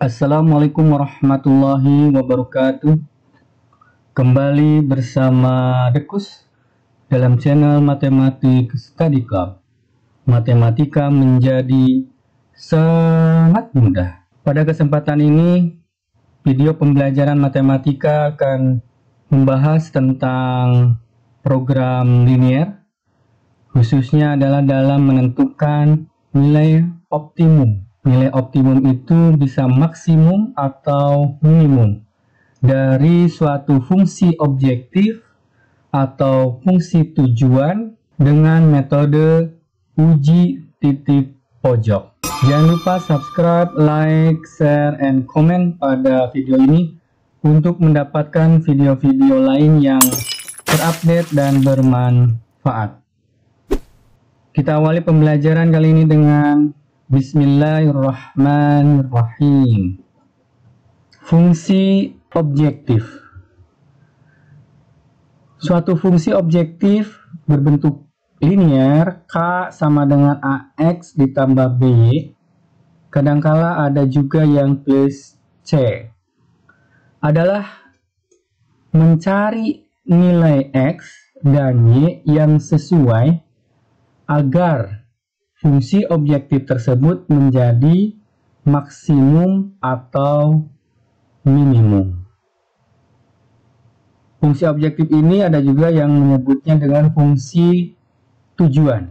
Assalamualaikum warahmatullahi wabarakatuh. Kembali bersama Dekus dalam channel Matematik Study Club. Matematika menjadi sangat mudah. Pada kesempatan ini, video pembelajaran matematika akan membahas tentang program linier, khususnya adalah dalam menentukan nilai optimum. Nilai optimum itu bisa maksimum atau minimum dari suatu fungsi objektif atau fungsi tujuan dengan metode uji titik pojok. Jangan lupa subscribe, like, share, and comment pada video ini untuk mendapatkan video-video lain yang terupdate dan bermanfaat. Kita awali pembelajaran kali ini dengan Bismillahirrahmanirrahim. Fungsi objektif. Suatu fungsi objektif berbentuk linier, K sama dengan AX ditambah B. Kadangkala ada juga yang plus C. Adalah mencari nilai X dan Y yang sesuai agar fungsi objektif tersebut menjadi maksimum atau minimum. Fungsi objektif ini ada juga yang menyebutnya dengan fungsi tujuan.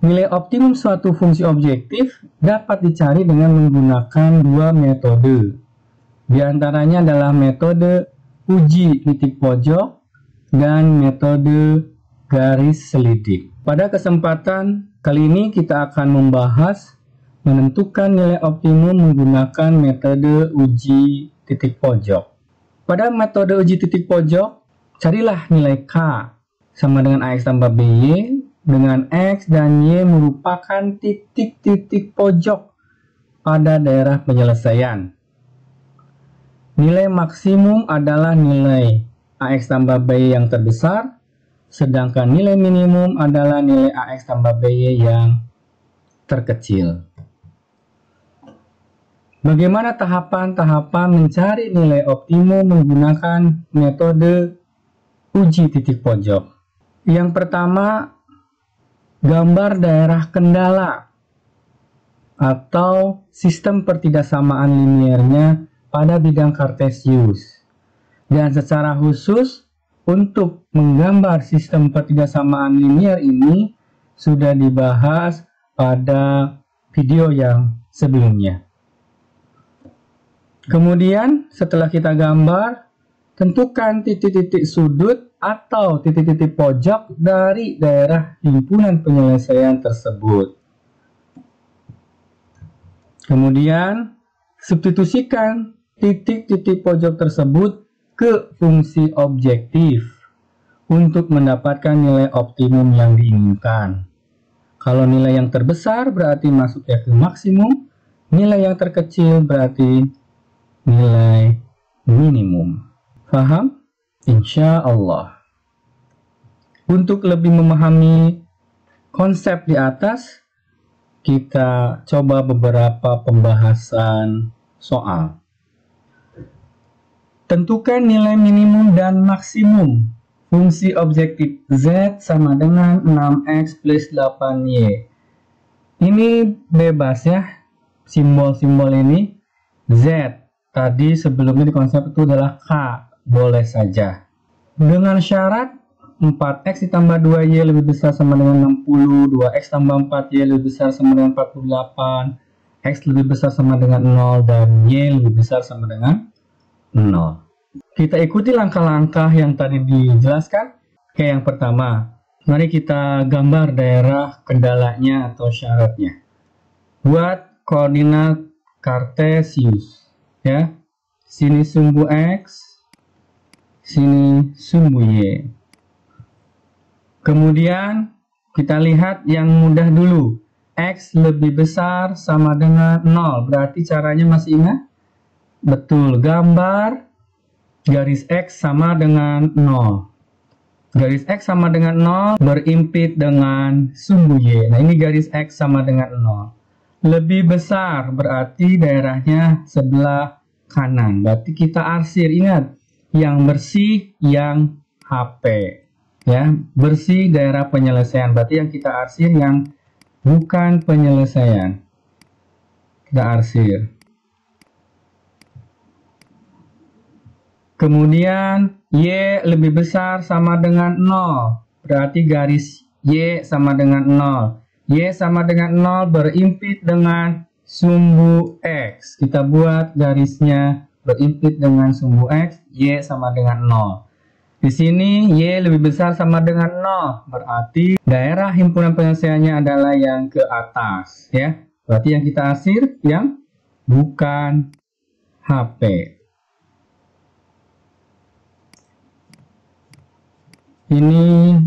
Nilai optimum suatu fungsi objektif dapat dicari dengan menggunakan dua metode. Di antaranya adalah metode uji titik pojok dan metode garis selidik. Pada kesempatan kali ini kita akan membahas menentukan nilai optimum menggunakan metode uji titik pojok. Pada metode uji titik pojok, carilah nilai K sama dengan AX tambah BY, dengan X dan Y merupakan titik-titik pojok pada daerah penyelesaian. Nilai maksimum adalah nilai AX tambah BY yang terbesar, sedangkan nilai minimum adalah nilai AX tambah BY yang terkecil. Bagaimana tahapan-tahapan mencari nilai optimum menggunakan metode uji titik pojok? Yang pertama, gambar daerah kendala atau sistem pertidaksamaan liniernya pada bidang kartesius. Dan secara khusus, untuk menggambar sistem pertidaksamaan linier ini sudah dibahas pada video yang sebelumnya. Kemudian setelah kita gambar, tentukan titik-titik sudut atau titik-titik pojok dari daerah himpunan penyelesaian tersebut. Kemudian substitusikan titik-titik pojok tersebut ke fungsi objektif untuk mendapatkan nilai optimum yang diinginkan. Kalau nilai yang terbesar berarti masuknya ke maksimum, nilai yang terkecil berarti nilai minimum. Paham? Insya Allah. Untuk lebih memahami konsep di atas, kita coba beberapa pembahasan soal. Tentukan nilai minimum dan maksimum. Fungsi objektif Z sama dengan 6X plus 8Y. Ini bebas ya, simbol-simbol ini. Z, tadi sebelumnya di konsep itu adalah K, boleh saja. Dengan syarat 4X ditambah 2Y lebih besar sama dengan 60, 2X tambah 4Y lebih besar sama dengan 48, X lebih besar sama dengan 0, dan Y lebih besar sama dengan 0. Kita ikuti langkah-langkah yang tadi dijelaskan. Oke, yang pertama, mari kita gambar daerah kendalanya atau syaratnya. Buat koordinat kartesius, ya. Sini sumbu X, sini sumbu Y. Kemudian kita lihat yang mudah dulu. X lebih besar sama dengan 0. Berarti caranya masih ingat? Betul, gambar garis X sama dengan 0. Garis X sama dengan 0 berimpit dengan sumbu Y. Nah, ini garis X sama dengan 0. Lebih besar berarti daerahnya sebelah kanan. Berarti kita arsir, ingat, yang bersih yang HP. Ya, bersih daerah penyelesaian. Berarti yang kita arsir yang bukan penyelesaian. Kita arsir. Kemudian Y lebih besar sama dengan 0. Berarti garis Y sama dengan 0. Y sama dengan 0 berimpit dengan sumbu X. Kita buat garisnya berimpit dengan sumbu X. Y sama dengan 0. Di sini Y lebih besar sama dengan 0. Berarti daerah himpunan penyelesaiannya adalah yang ke atas. Ya. Berarti yang kita arsir yang bukan HP. Ini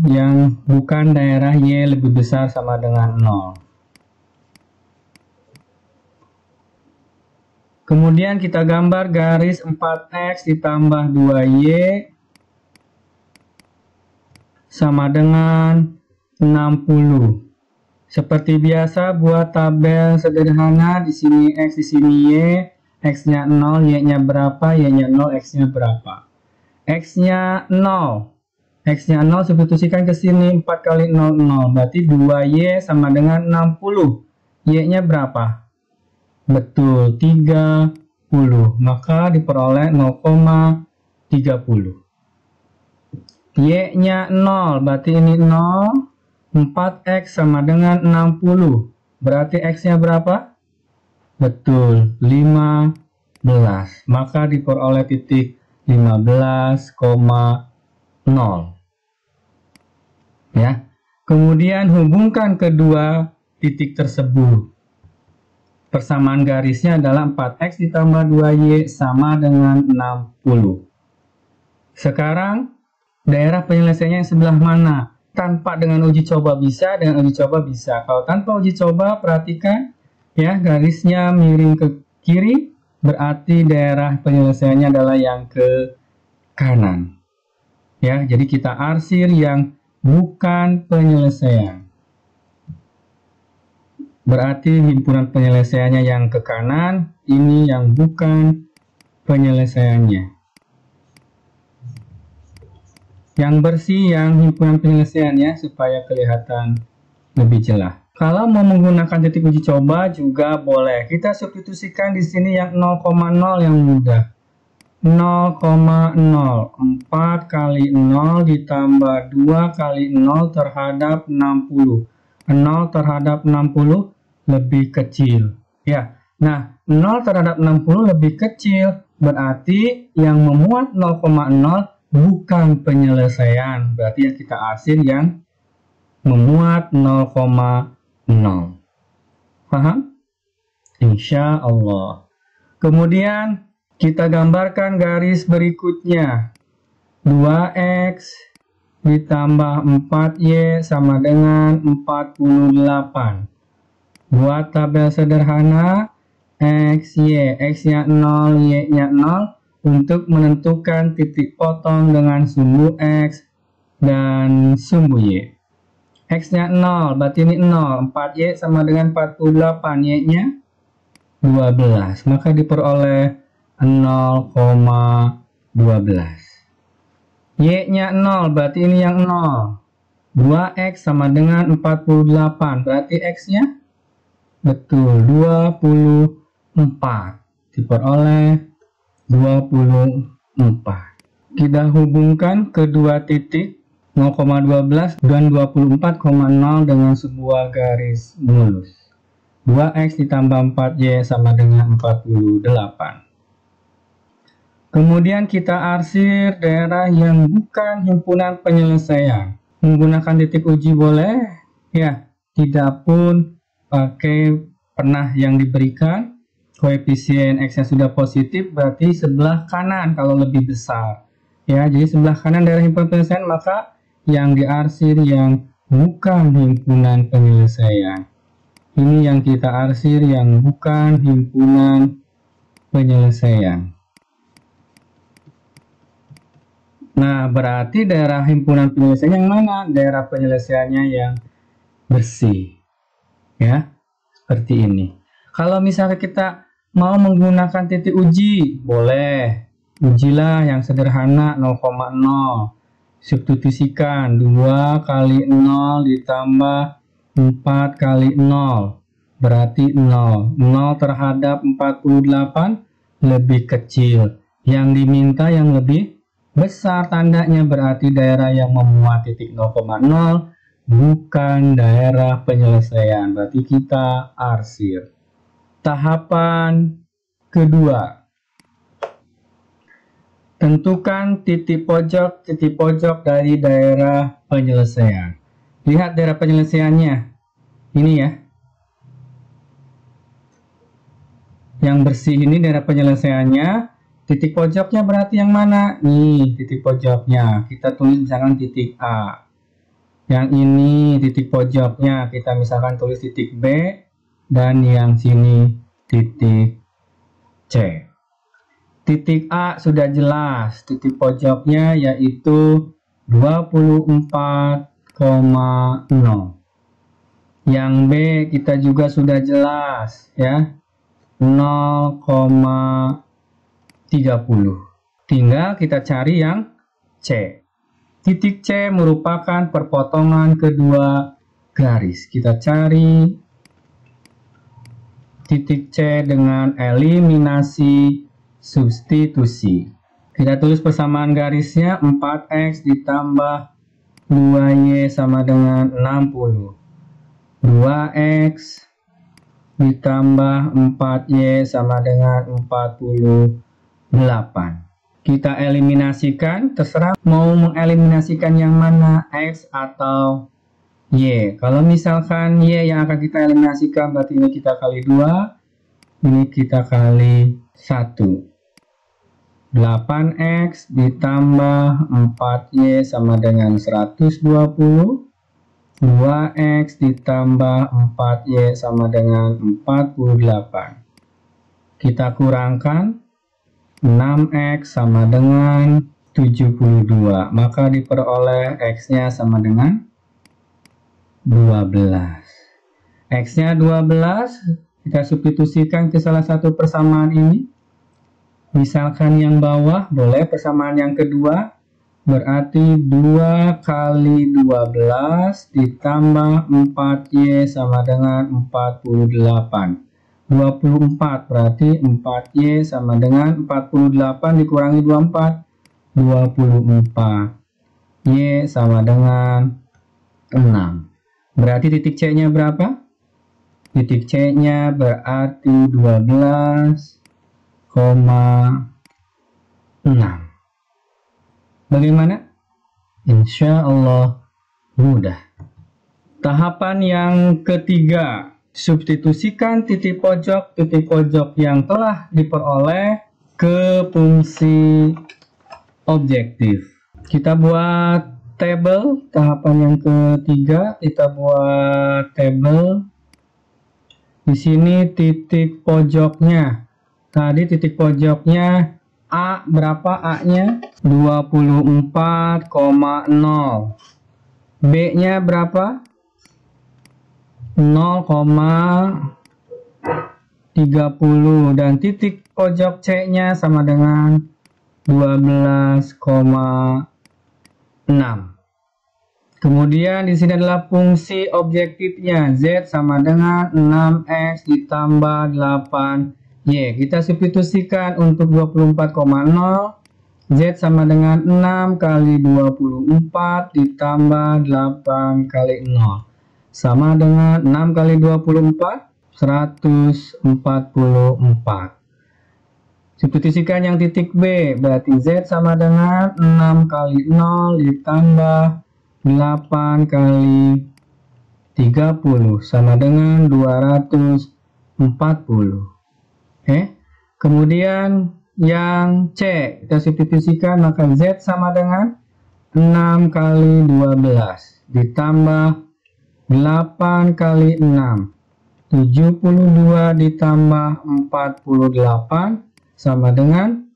yang bukan daerah Y lebih besar sama dengan 0. Kemudian kita gambar garis 4X ditambah 2Y sama dengan 60. Seperti biasa buat tabel sederhana, di sini X, di sini Y, X-nya 0, Y-nya berapa, Y-nya 0, X-nya berapa. X-nya 0. X-nya 0 substitusikan ke sini 4 kali 0, 0. Berarti 2Y sama dengan 60. Y-nya berapa? Betul, 30. Maka diperoleh 0,30. Y-nya 0, berarti ini 0. 4X sama dengan 60. Berarti X-nya berapa? Betul, 15. Maka diperoleh titik 15,0. Ya. Kemudian hubungkan kedua titik tersebut. Persamaan garisnya adalah 4X ditambah 2Y sama dengan 60. Sekarang daerah penyelesaiannya yang sebelah mana? Tanpa dengan uji coba bisa, dengan uji coba bisa. Kalau tanpa uji coba, perhatikan ya, garisnya miring ke kiri, berarti daerah penyelesaiannya adalah yang ke kanan. Ya, jadi kita arsir yang bukan penyelesaian. Berarti himpunan penyelesaiannya yang ke kanan, ini yang bukan penyelesaiannya. Yang bersih yang himpunan penyelesaiannya supaya kelihatan lebih jelas. Kalau mau menggunakan titik uji coba juga boleh. Kita substitusikan di sini yang 0,0 yang mudah. 0,0 4 kali 0 ditambah 2 kali 0 terhadap 60. 0 terhadap 60 lebih kecil. Ya. Nah, 0 terhadap 60 lebih kecil berarti yang memuat 0,0 bukan penyelesaian, berarti yang kita arsir yang memuat 0,0. Paham? Insya Allah. Kemudian kita gambarkan garis berikutnya. 2X ditambah 4Y sama dengan 48. Buat tabel sederhana, X, Y. X-nya 0, Y-nya 0. Untuk menentukan titik potong dengan sumbu X dan sumbu Y. X-nya 0, berarti ini 0. 4Y sama dengan 48. Y-nya 12. Maka diperoleh 0,12. Y-nya 0, berarti ini yang 0. 2X sama dengan 48. Berarti X-nya betul 24. Diperoleh 24. Kita hubungkan kedua titik 0,12 dan 24,0 dengan sebuah garis mulus. 2X ditambah 4Y sama dengan 48. Kemudian kita arsir daerah yang bukan himpunan penyelesaian. Menggunakan titik uji boleh, ya, tidak pun pakai pernah yang diberikan. Koefisien X-nya sudah positif, berarti sebelah kanan kalau lebih besar. Ya, jadi sebelah kanan daerah himpunan penyelesaian, maka yang diarsir yang bukan himpunan penyelesaian. Ini yang kita arsir yang bukan himpunan penyelesaian. Nah, berarti daerah himpunan penyelesaian yang mana? Daerah penyelesaiannya yang bersih. Ya, seperti ini. Kalau misalnya kita mau menggunakan titik uji, boleh. Ujilah yang sederhana 0,0. Substitusikan 2 kali 0 ditambah 4 kali 0. Berarti 0. 0 terhadap 48 lebih kecil. Yang diminta yang lebih besar tandanya, berarti daerah yang memuat titik 0,0 bukan daerah penyelesaian. Berarti kita arsir. Tahapan kedua. Tentukan titik pojok dari daerah penyelesaian. Lihat daerah penyelesaiannya. Ini ya. Yang bersih ini daerah penyelesaiannya. Titik pojoknya berarti yang mana? Nih, titik pojoknya. Kita tulis misalkan titik A. Yang ini titik pojoknya. Kita misalkan tulis titik B. Dan yang sini titik C. Titik A sudah jelas. Titik pojoknya yaitu 24,0. Yang B kita juga sudah jelas ya. 0,30. Tinggal kita cari yang C. Titik C merupakan perpotongan kedua garis. Kita cari titik C dengan eliminasi substitusi. Kita tulis persamaan garisnya 4x ditambah 2y sama dengan 60. 2x ditambah 4y sama dengan 48. Kita eliminasikan, terserah mau mengeliminasikan yang mana, X atau Y. Kalau misalkan Y yang akan kita eliminasikan, berarti ini kita kali 2, ini kita kali 1. 8X ditambah 4Y sama dengan 120. 2X ditambah 4Y sama dengan 48. Kita kurangkan 6X sama dengan 72. Maka diperoleh X-nya sama dengan 12. X-nya 12. Kita substitusikan ke salah satu persamaan ini. Misalkan yang bawah, boleh persamaan yang kedua. Berarti 2 kali 12 ditambah 4Y sama dengan 48. 24 berarti 4Y sama dengan 48 dikurangi 24. 24. Y sama dengan 6. Berarti titik C-nya berapa? Titik C-nya berarti 12,6. Bagaimana? Insya Allah mudah. Tahapan yang ketiga, substitusikan titik pojok yang telah diperoleh ke fungsi objektif. Kita buat tabel. Tahapan yang ketiga, kita buat tabel. Di sini titik pojoknya. Tadi titik pojoknya A berapa A-nya? 24,0. B-nya berapa? 0,30. Dan titik pojok C-nya sama dengan 12,6. Kemudian di sini adalah fungsi objektifnya. Z sama dengan 6X ditambah 8 Y. Kita substitusikan untuk 24,0. Z sama dengan 6 kali 24 ditambah 8 kali 0. Sama dengan 6 kali 24, 144. Substitusikan yang titik B. Berarti Z sama dengan 6 kali 0 ditambah 8 kali 30. Sama dengan 240. Kemudian yang C kita substitusikan, maka Z sama dengan 6 kali 12 ditambah 8 kali 6, 72 ditambah 48 sama dengan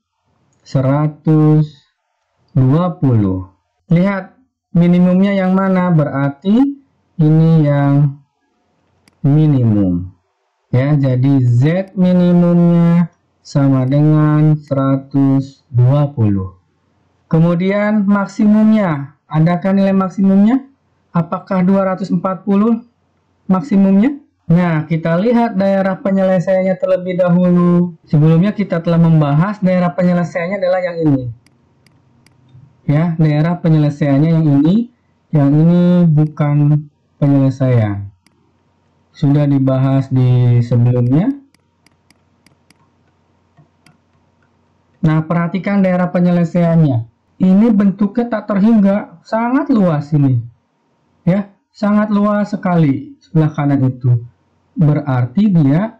144. 20. Lihat minimumnya yang mana, berarti ini yang minimum. Ya, jadi Z minimumnya sama dengan 120. Kemudian maksimumnya, adakah nilai maksimumnya? Apakah 240 maksimumnya? Nah, kita lihat daerah penyelesaiannya terlebih dahulu. Sebelumnya kita telah membahas daerah penyelesaiannya adalah yang ini. Ya, daerah penyelesaiannya yang ini. Yang ini bukan penyelesaian. Sudah dibahas di sebelumnya. Nah, perhatikan daerah penyelesaiannya. Ini bentuknya tak terhingga, sangat luas ini. Ya, sangat luas sekali sebelah kanan itu. Berarti dia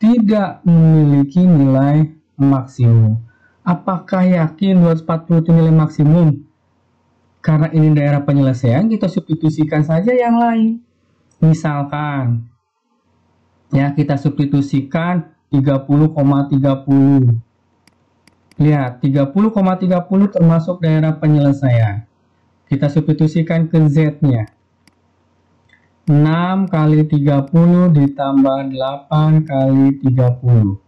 tidak memiliki nilai maksimum. Apakah yakin 240 itu nilai maksimum? Karena ini daerah penyelesaian, kita substitusikan saja yang lain. Misalkan, ya kita substitusikan 30,30. Lihat, 30,30 termasuk daerah penyelesaian. Kita substitusikan ke Z-nya. 6 kali 30 ditambah 8 kali 30.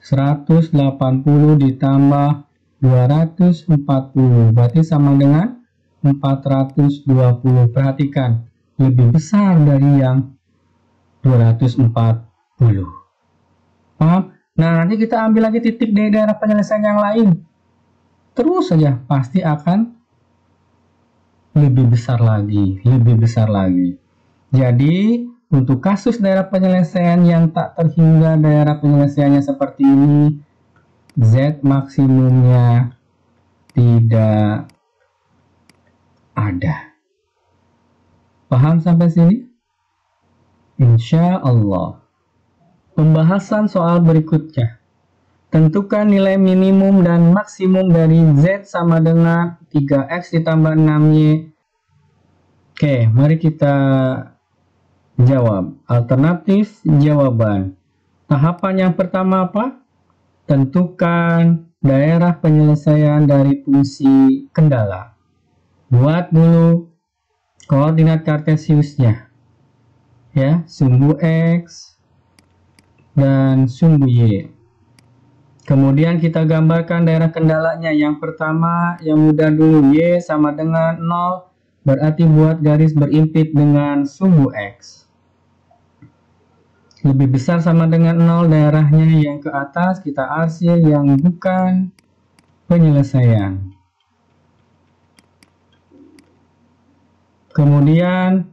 180 ditambah 240. Berarti sama dengan 420. Perhatikan, lebih besar dari yang 240. Paham? Nah, nanti kita ambil lagi titik di daerah penyelesaian yang lain. Terus saja, pasti akan lebih besar lagi, lebih besar lagi. Jadi, untuk kasus daerah penyelesaian yang tak terhingga daerah penyelesaiannya seperti ini, Z maksimumnya tidak ada. Paham sampai sini? Insya Allah. Pembahasan soal berikutnya. Tentukan nilai minimum dan maksimum dari Z sama dengan 3X ditambah 6Y. Oke, mari kita jawab. Alternatif jawaban. Tahapan yang pertama apa? Tentukan daerah penyelesaian dari fungsi kendala. Buat dulu koordinat kartesiusnya. Ya, sumbu X dan sumbu Y. Kemudian kita gambarkan daerah kendalanya. Yang pertama, yang mudah dulu, Y sama dengan 0. Berarti buat garis berimpit dengan sumbu X. Lebih besar sama dengan 0, daerahnya yang ke atas kita arsir yang bukan penyelesaian. Kemudian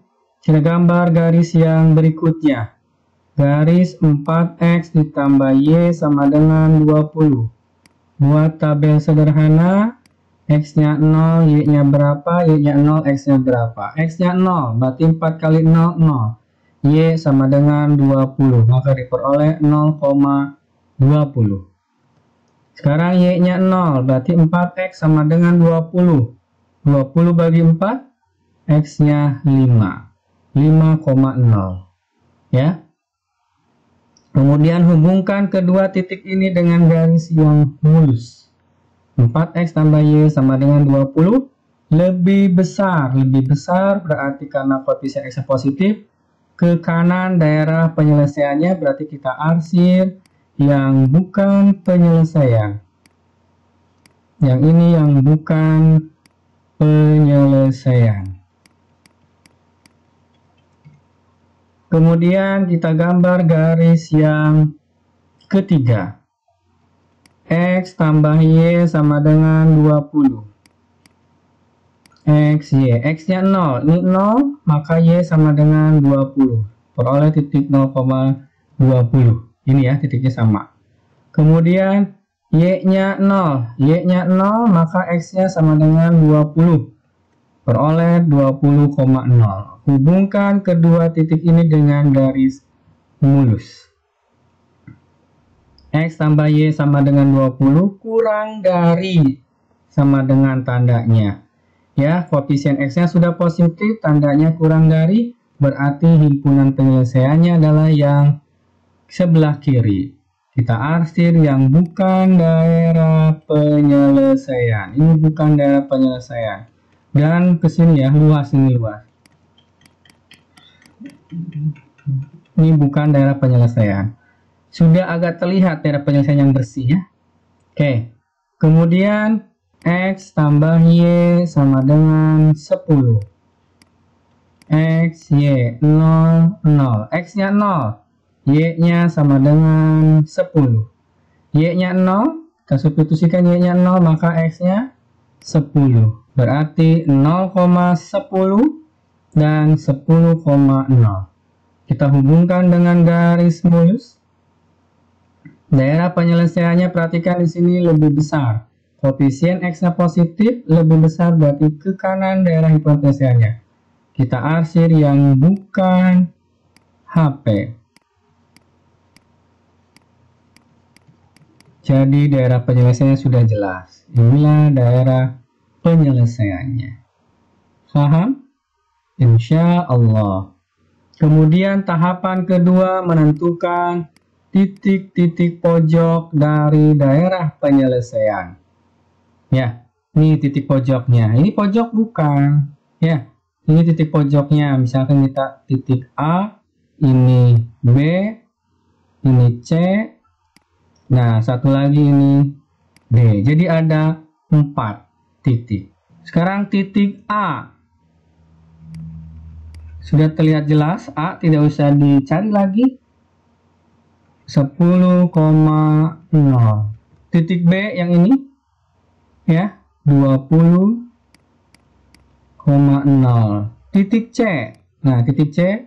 kita gambar garis yang berikutnya. Garis 4X ditambah Y sama dengan 20. Buat tabel sederhana, X-nya 0, Y-nya berapa, Y-nya 0, X-nya berapa. X-nya 0, berarti 4 kali 0, 0. Y sama dengan 20, maka diperoleh 0,20. Sekarang Y-nya 0, berarti 4X sama dengan 20. 20 bagi 4, X-nya 5. 5,0. Ya. Kemudian hubungkan kedua titik ini dengan garis yang mulus. 4X tambah Y sama dengan 20. Lebih besar berarti karena koefisien X positif. Ke kanan daerah penyelesaiannya berarti kita arsir yang bukan penyelesaian. Yang ini yang bukan penyelesaian. Kemudian kita gambar garis yang ketiga. X tambah Y sama dengan 20. X, Y. X-nya 0. Ini 0, maka Y sama dengan 20. Peroleh titik 0,20. Ini ya, titiknya sama. Kemudian, Y-nya 0. Y-nya 0, maka X-nya sama dengan 20. Peroleh 20,0. Hubungkan kedua titik ini dengan garis mulus. X tambah Y sama dengan 20 kurang dari sama dengan tandanya. Ya, koefisien X-nya sudah positif, tandanya kurang dari, berarti himpunan penyelesaiannya adalah yang sebelah kiri. Kita arsir yang bukan daerah penyelesaian. Ini bukan daerah penyelesaian. Dan ke sini ya, luas ini luas. Ini bukan daerah penyelesaian. Sudah agak terlihat daerah penyelesaian yang bersih ya. Oke. Kemudian X tambah Y sama dengan 10. X, Y, 0, 0. X-nya 0. Y-nya sama dengan 10. Y-nya 0. Kita substitusikan Y-nya 0, maka X-nya 10. Berarti 0,10 dan 10,0. Kita hubungkan dengan garis mulus. Daerah penyelesaiannya perhatikan di sini lebih besar. Koefisien X-nya positif lebih besar, berarti ke kanan daerah hipotensialnya. Kita arsir yang bukan HP. Jadi daerah penyelesaiannya sudah jelas. Inilah daerah penyelesaiannya. Paham? Insya Allah. Kemudian tahapan kedua menentukan titik-titik pojok dari daerah penyelesaian. Ya, ini titik pojoknya. Ini pojok bukan. Ya, ini titik pojoknya. Misalkan kita titik A, ini B, ini C. Nah, satu lagi ini D. Jadi ada 4 titik. Sekarang titik A. Sudah terlihat jelas, A tidak usah dicari lagi. 10,0. Titik B yang ini ya, 20,0. Titik C. Nah, titik C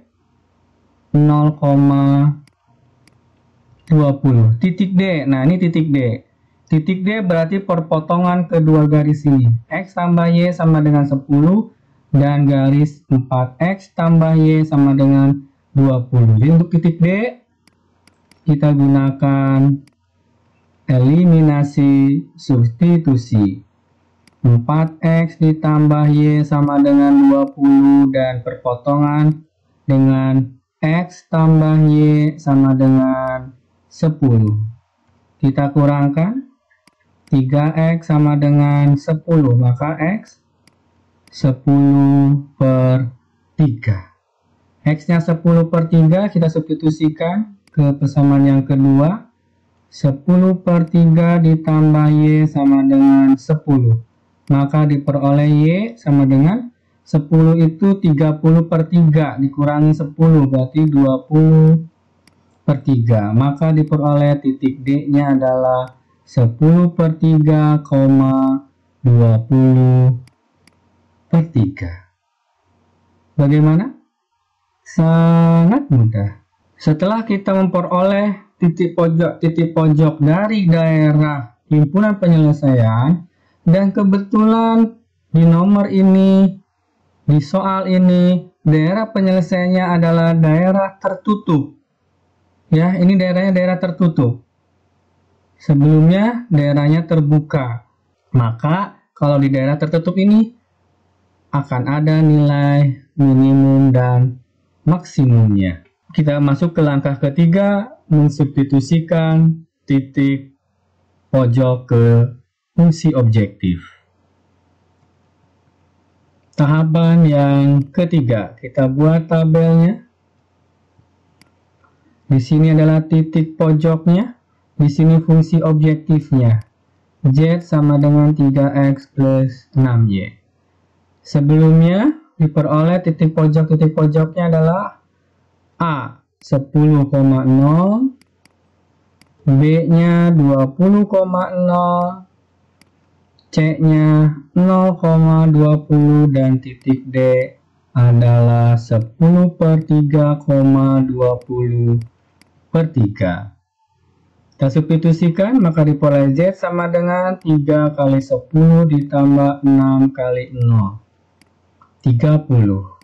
0,20. Titik D. Nah, ini titik D. Titik D berarti perpotongan kedua garis ini. X tambah Y sama dengan 10 dan garis 4X tambah Y sama dengan 20. Jadi untuk titik D kita gunakan eliminasi substitusi. 4X ditambah Y sama dengan 20 dan perpotongan dengan X tambah Y sama dengan 10. Kita kurangkan 3X sama dengan 10, maka X 10/3. X-nya 10/3 kita substitusikan ke persamaan yang kedua. 10/3 ditambah Y sama dengan 10. Maka diperoleh Y sama dengan 10 itu 30/3 dikurangi 10 berarti 20/3. Maka diperoleh titik D-nya adalah 10/3,20/3. Bagaimana? Sangat mudah. Setelah kita memperoleh titik pojok dari daerah himpunan penyelesaian, dan kebetulan di nomor ini, di soal ini, daerah penyelesaiannya adalah daerah tertutup. Ya, ini daerahnya daerah tertutup. Sebelumnya daerahnya terbuka. Maka kalau di daerah tertutup ini akan ada nilai minimum dan maksimumnya. Kita masuk ke langkah ketiga, mensubstitusikan titik pojok ke fungsi objektif. Tahapan yang ketiga, kita buat tabelnya. Di sini adalah titik pojoknya, di sini fungsi objektifnya. Z sama dengan 3X plus 6Y. Sebelumnya diperoleh titik pojoknya adalah A 10,0, B-nya 20,0, C-nya 0,20 dan titik D adalah 10/3,20/3. Kita substitusikan, maka diperoleh Z sama dengan 3 kali 10 ditambah 6 kali 0. 30.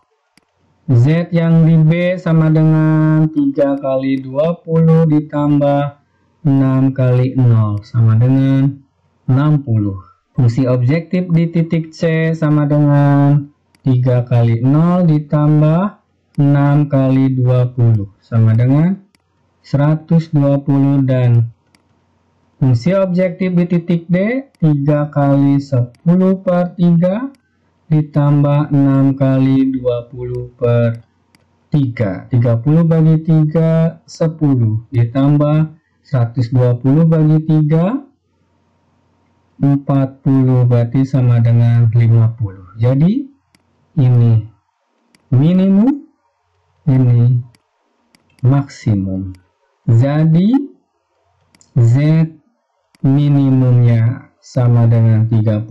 Z yang di B sama dengan 3 kali 20 ditambah 6 kali 0 sama dengan 60. Fungsi objektif di titik C sama dengan 3 kali 0 ditambah 6 kali 20 sama dengan 120 dan Fungsi objektif di titik D 3 kali 10 per 3 ditambah 6 kali 20 per 3. 30 bagi 3, 10. Ditambah 120 bagi 3, 40. Berarti sama dengan 50. Jadi, ini minimum, ini maksimum. Jadi, Z minimumnya sama dengan 30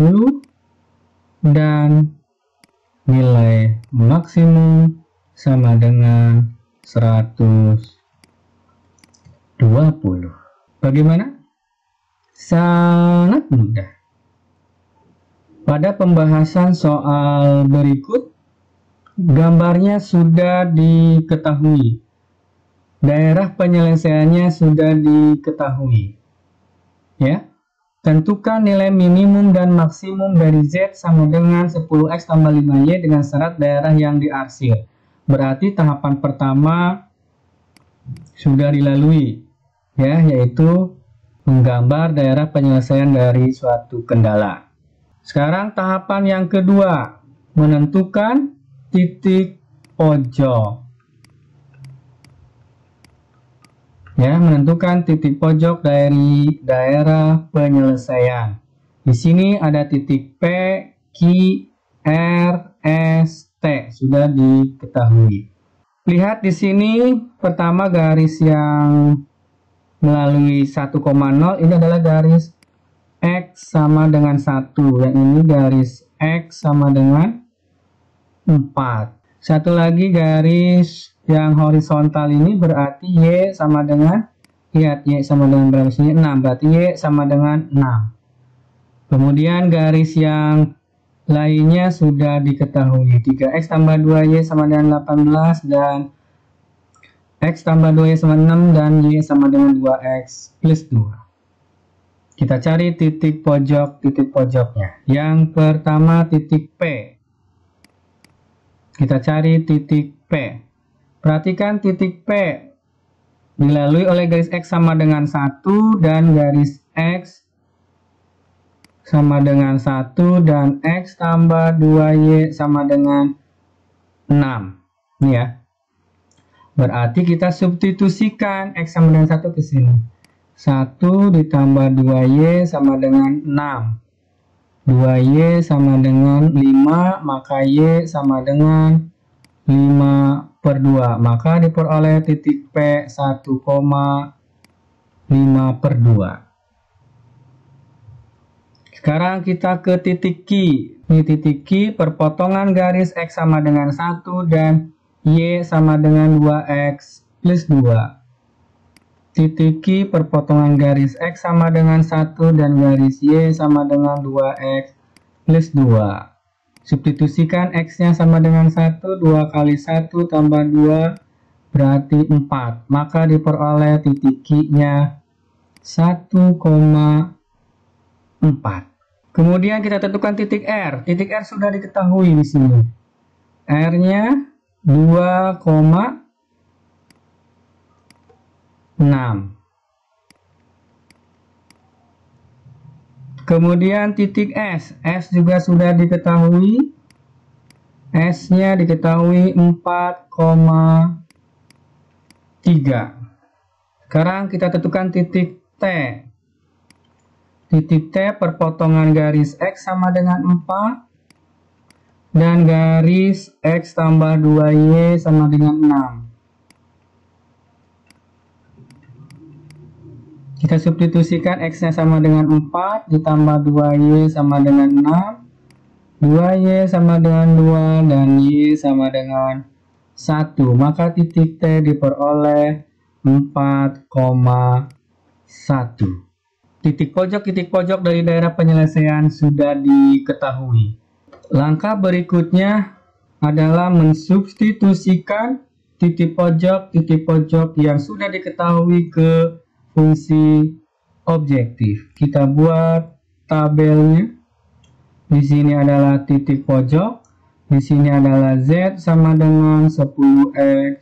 dan nilai maksimum sama dengan 120. Bagaimana? Sangat mudah. Pada pembahasan soal berikut, gambarnya sudah diketahui. Daerah penyelesaiannya sudah diketahui. Ya, tentukan nilai minimum dan maksimum dari Z sama dengan 10X tambah 5Y dengan syarat daerah yang diarsir. Berarti tahapan pertama sudah dilalui, ya, yaitu menggambar daerah penyelesaian dari suatu kendala. Sekarang tahapan yang kedua, menentukan titik pojok. Ya, menentukan titik pojok dari daerah penyelesaian. Di sini ada titik P, Q, R, S, T. Sudah diketahui. Lihat di sini, pertama garis yang melalui 1,0 ini adalah garis X sama dengan 1. Yang ini garis X sama dengan 4. Satu lagi garis yang horizontal ini berarti Y sama dengan, lihat Y sama dengan berapa sini? 6, berarti Y sama dengan 6. Kemudian garis yang lainnya sudah diketahui, 3X tambah 2Y sama dengan 18 dan X tambah 2Y sama 6 dan Y sama dengan 2X plus 2. Kita cari titik pojoknya. Yang pertama titik P. Kita cari titik P. Perhatikan titik P dilalui oleh garis X sama dengan 1 dan garis X sama dengan 1 dan X tambah 2Y sama dengan 6. Ini ya. Berarti kita substitusikan X sama dengan 1 ke sini. 1 ditambah 2Y sama dengan 6. 2Y sama dengan 5, maka Y sama dengan 5 per 2, maka diperoleh titik P 1,5 per 2. Sekarang kita ke titik Q. Ini titik Q, perpotongan garis X sama dengan 1 dan Y sama dengan 2X plus 2. Titik Q, perpotongan garis X sama dengan 1 dan garis Y sama dengan 2X plus 2. Substitusikan X-nya sama dengan 1, 2 kali 1 tambah 2 berarti 4. Maka diperoleh titik Q-nya 1,4. Kemudian kita tentukan titik R. Titik R sudah diketahui di sini. R-nya 2,6. Kemudian titik S. S juga sudah diketahui. S-nya diketahui 4,3. Sekarang kita tentukan titik T. Titik T, perpotongan garis X sama dengan 4 dan garis X tambah 2Y sama dengan 6. Kita substitusikan X-nya sama dengan 4 ditambah 2Y sama dengan 6. 2Y sama dengan 2 dan Y sama dengan 1. Maka titik T diperoleh 4,1. Titik pojok dari daerah penyelesaian sudah diketahui. Langkah berikutnya adalah mensubstitusikan titik pojok yang sudah diketahui ke fungsi objektif. Kita buat tabelnya. Di sini adalah titik pojok. Di sini adalah Z sama dengan 10X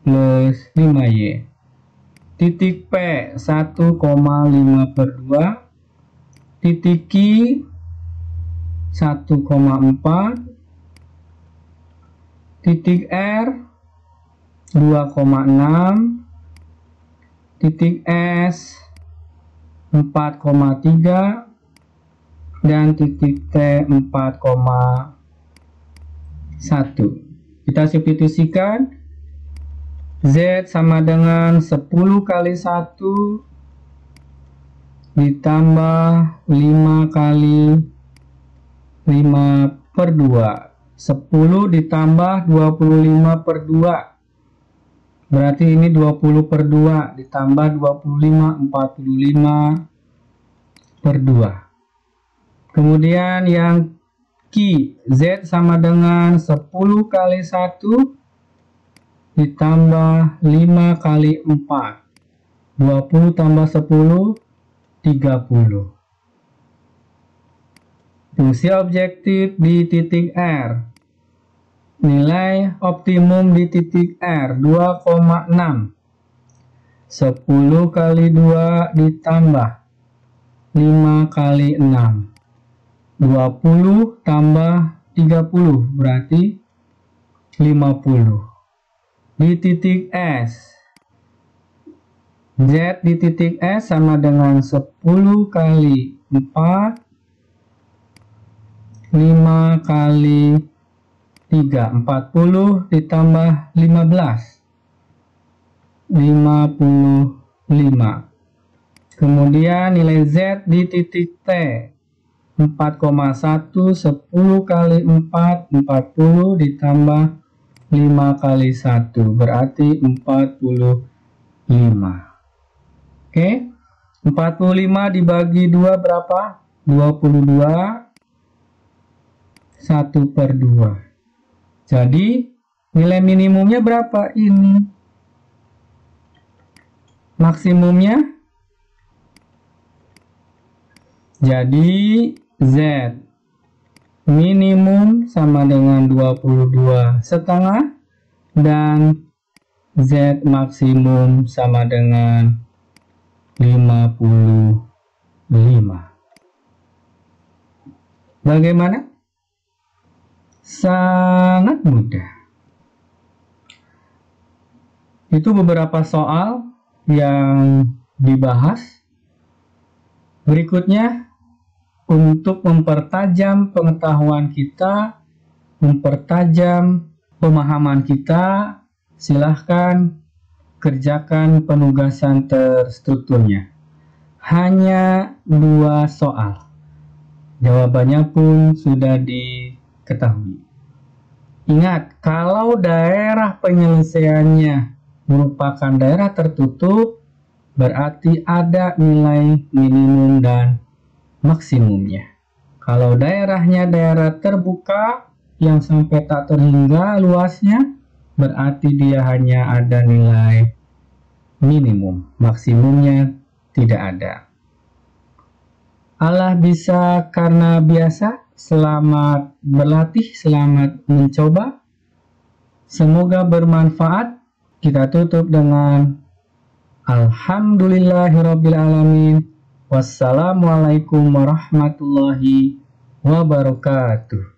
plus 5Y. Titik P 1,5 per 2. Titik Q 1,4. Titik R 2,6. Titik S 4,3. Dan titik T 4,1. Kita substitusikan. Z sama dengan 10 kali 1 ditambah 5 kali 5 per 2. 10 ditambah 25 per 2. Berarti ini 20 per 2 ditambah 25, 45 per 2. Kemudian yang Q, Z sama dengan 10 kali 1 ditambah 5 kali 4. 20 tambah 10, 30. Fungsi objektif di titik R. Nilai optimum di titik R 2,6. 10 kali 2 ditambah 5 kali 6. 20 tambah 30 berarti 50. Di titik S, Z di titik S sama dengan 10 kali 4, 5 kali 3, 40 ditambah 15, 55. Kemudian nilai Z di titik T 4,1, 10 kali 4, 40 ditambah 5 kali 1 berarti 45. Oke, 45 dibagi 2 berapa? 22, 1 per 2. Jadi nilai minimumnya berapa ini? Maksimumnya? Jadi Z minimum sama dengan 22,5 dan Z maksimum sama dengan 55. Bagaimana? Sangat mudah. Itu beberapa soal yang dibahas. Berikutnya, untuk mempertajam pengetahuan kita, mempertajam pemahaman kita, silahkan kerjakan penugasan terstrukturnya. Hanya 2 soal. Jawabannya pun sudah diketahui. Ingat, kalau daerah penyelesaiannya merupakan daerah tertutup, berarti ada nilai minimum dan maksimumnya. Kalau daerahnya daerah terbuka yang sampai tak terhingga luasnya, berarti dia hanya ada nilai minimum, maksimumnya tidak ada. Allah bisa karena biasa. Selamat berlatih, selamat mencoba. Semoga bermanfaat. Kita tutup dengan Alhamdulillahirrabbilalamin. Wassalamualaikum warahmatullahi wabarakatuh.